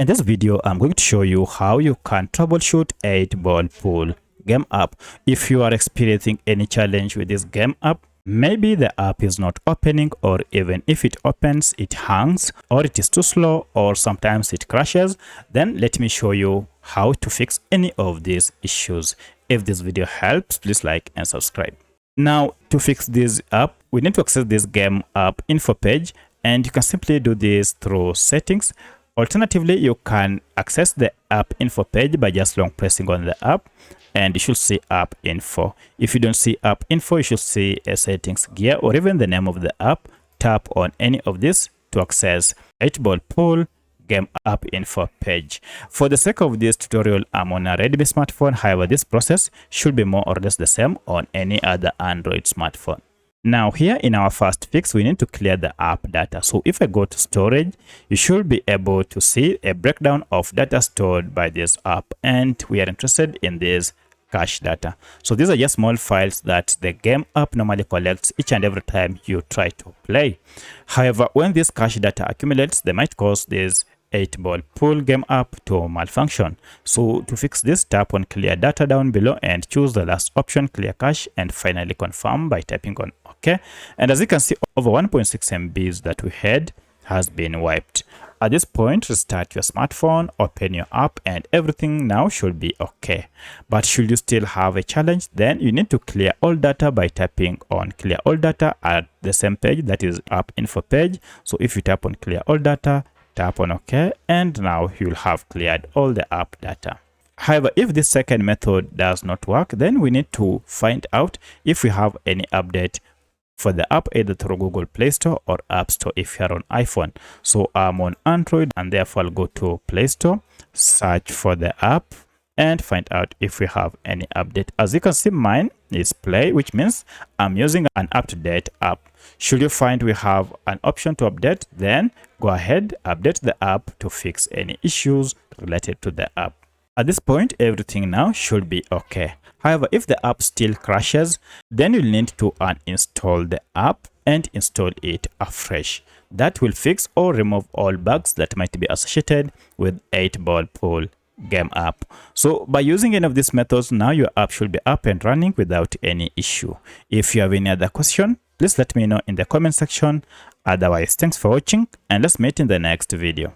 In this video, I'm going to show you how you can troubleshoot 8-ball pool game app. If you are experiencing any challenge with this game app, maybe the app is not opening, or even if it opens, it hangs, or it is too slow, or sometimes it crashes, then let me show you how to fix any of these issues. If this video helps, please like and subscribe. Now, to fix this app, we need to access this game app info page, and you can simply do this through settings. Alternatively, you can access the app info page by just long pressing on the app, and you should see app info. If you don't see app info, you should see a settings gear or even the name of the app. Tap on any of this to access 8-ball pool game app info page. For the sake of this tutorial, I'm on a Redmi smartphone. However, this process should be more or less the same on any other Android smartphone. Now, here in our first fix, we need to clear the app data. So if I go to storage, you should be able to see a breakdown of data stored by this app, and we are interested in this cache data. So these are just small files that the game app normally collects each and every time you try to play. However, when this cache data accumulates, they might cause this 8-ball pool game app to malfunction. So to fix this, tap on clear data down below and choose the last option, clear cache, and finally confirm by tapping on OK. And as you can see, over 1.6 MBs that we had has been wiped. At this point, restart your smartphone, open your app, and everything now should be okay. But should you still have a challenge, then you need to clear all data by tapping on clear all data at the same page, that is app info page. So if you tap on clear all data, tap on OK, and now you'll have cleared all the app data. However, if this second method does not work, then we need to find out if we have any update for the app either through Google Play Store or App Store if you're on iPhone. So I'm on Android, and therefore I'll go to Play Store, search for the app, and find out if we have any update. As you can see, mine is Play, which means I'm using an up-to-date app. Should you find we have an option to update, then go ahead, update the app to fix any issues related to the app. At this point, everything now should be okay. However, if the app still crashes, then you'll need to uninstall the app and install it afresh. That will fix or remove all bugs that might be associated with 8-ball pool game app. So by using any of these methods, now your app should be up and running without any issue. If you have any other question, please let me know in the comment section. Otherwise, thanks for watching, and let's meet in the next video.